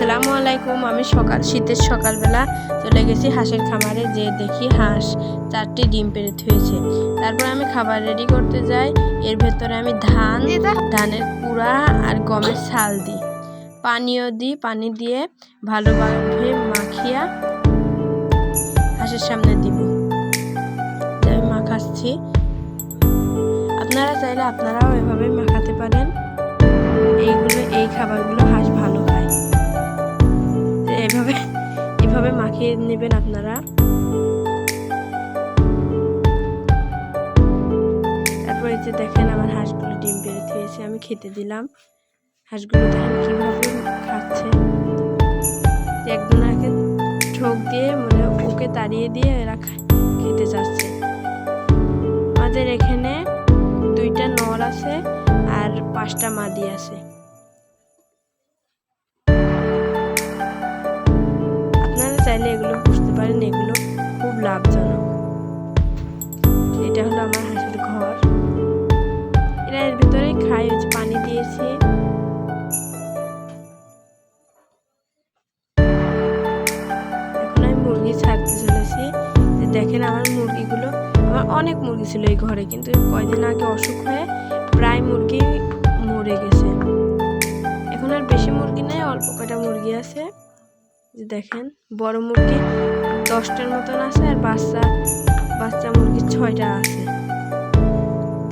আসসালামু আলাইকুম। আমি শীতের সকালবেলা চলে গেছি হাঁসের খামারে, যে দেখি হাঁস 4টি ডিম পেড়ে থুয়েছে। তারপর আমি খাবার রেডি করতে যাই। এর ভেতরে আমি ধানের কুড়া আর গমের ছাল দিই, পানিও দিই। পানি দিয়ে ভালোভাবে মাখিয়া হাঁসের সামনে দিব। আমি মাখাচ্ছি, আপনারা চাইলে আপনারাও এভাবে মাখাতে পারেন। এই খাবারগুলো হাঁস ভালো খায়। এভাবে মাখিয়ে নেবেন আপনারা। তারপর এই যে দেখেন আমার হাঁসগুলো ডিম পেড়ে থুয়েছে, আমি খেতে দিলাম। হাঁসগুলো দেখেন কিভাবে খাচ্ছে। একজনকে ঠোক দিয়ে মানে ওকে তাড়িয়ে দিয়ে এরা খেতে যাচ্ছে। আমাদের এখানে 2টা নর আছে আর 5টা মাদি আছে। চাইলে এগুলো পুষতে পারেন, এগুলো খুব লাভজনক। এটা হলো আমার হাঁসের ঘর। এরা এর ভিতরে খায়, হচ্ছে পানি দিয়েছি। এখন আমি মুরগি ছাড়তে চলেছি। দেখেন আমার মুরগিগুলো, আমার অনেক মুরগি ছিল এই ঘরে, কিন্তু কয়দিন আগে অসুখ হয়ে প্রায় মুরগি মরে গেছে। এখন আর বেশি মুরগি নেই, অল্প কয়টা মুরগি আছে। দেখেন বড় মুরগি 10টার মতন আছে, আর বাচ্চা মুরগি 6টা আছে।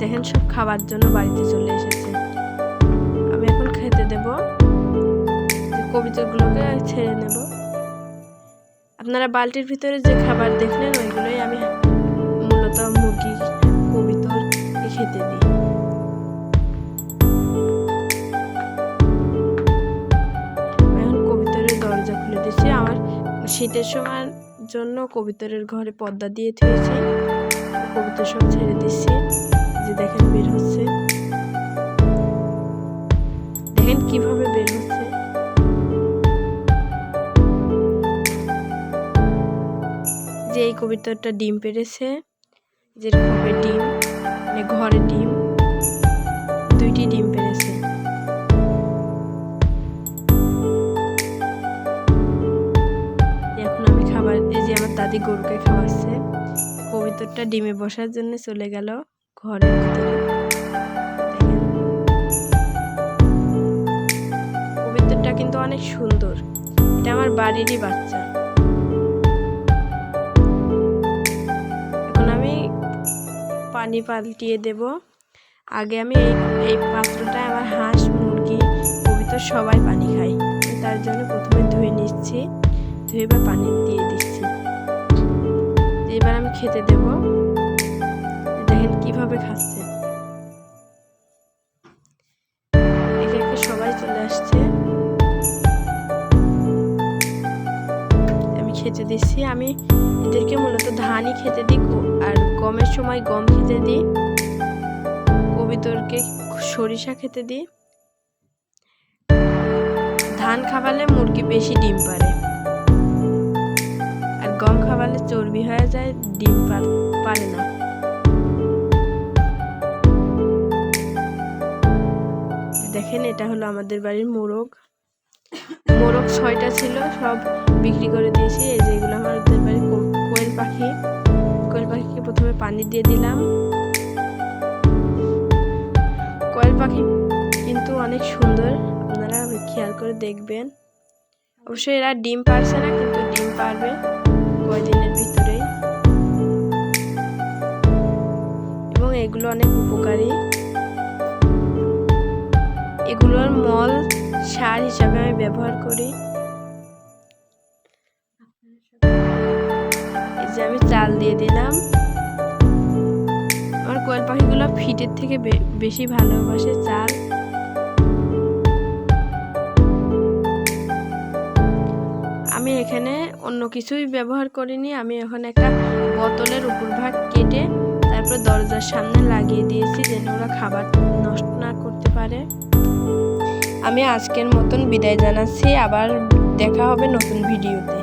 দেখেন সব খাবার জন্য বাড়িতে চলে এসেছে। আমি এখন খেতে দেব, কবুতরগুলোকে ছেড়ে নেব। আপনারা বালতির ভিতরে যে খাবার দেখলেন ওইগুলোই আমি মূলত মুরগি কবুতরকে খেতে দিই। আমার শীতের সময়ের জন্য কবুতরের ঘরে পর্দা দিয়ে থুয়েছি, কবুতর সব ছেড়ে দিচ্ছি। যে দেখেন বের হচ্ছে, দেখেন কিভাবে বের হচ্ছে। যে এই কবুতরটা ডিম পেড়েছে, যে খোপের ডিম, মানে ঘরে ডিম, 2টি ডিম পেড়েছে। দাদি গরুকে খাওয়াচ্ছে। কবুতরটা ডিমে বসার জন্য চলে গেল ঘরের ভিতরে। কবুতরটা কিন্তু অনেক সুন্দর, এটা আমার বাড়িরই বাচ্চা। এখন আমি পানি পাল্টিয়ে দেব। আগে আমি এই পাত্রটায় আমার হাঁস, মুরগি, কবুতর সবাই পানি খায়, তার জন্য প্রথমে ধুয়ে নিচ্ছি, ধুয়ে বা পানি দিয়ে দিচ্ছি। এবার আমি খেতে দেব। দেখেন কিভাবে খাচ্ছে। একে একে সবাই চলে আসছে, আমি খেতে দিচ্ছি। আমি এদেরকে মূলত ধানই খেতে দিই, আর গমের সময় গম খেতে দিই। কবুতরকে সরিষা খেতে দিই। ধান খাওয়ালে মুরগি বেশি ডিম পারে, আর গম খাওয়ালে চর্বি হয়ে যায়, ডিম পারে না। দেখেন এটা হলো আমাদের বাড়ির মোরগ 6টা ছিল, সব বিক্রি করে দিয়েছি। এই যে এগুলো আমাদের বাড়ির কোয়েল পাখিকে প্রথমে পানি দিয়ে দিলাম। কোয়েল পাখি কিন্তু অনেক সুন্দর, আপনারা খেয়াল করে দেখবেন। অবশ্যই এরা ডিম পারছে না, কিন্তু ডিম পারবে কয়দিনের ভিতরেই। এবং এগুলো অনেক উপকারী। এগুলোর মল সার হিসাবে আমি ব্যবহার করি। এই যে আমি চাল দিয়ে দিলাম। আমার কোয়েল পাখিগুলো ফিটের থেকে বেশি ভালোবাসে চাল। আমি এখানে অন্য কিছুই ব্যবহার করিনি। আমি এখন একটা বোতলের উপর ভাগ কেটে তারপর দরজার সামনে লাগিয়ে দিয়েছি, যেন ওরা খাবার নষ্ট না করতে পারে। আমি আজকের মতন বিদায় জানাচ্ছি, আবার দেখা হবে নতুন ভিডিওতে।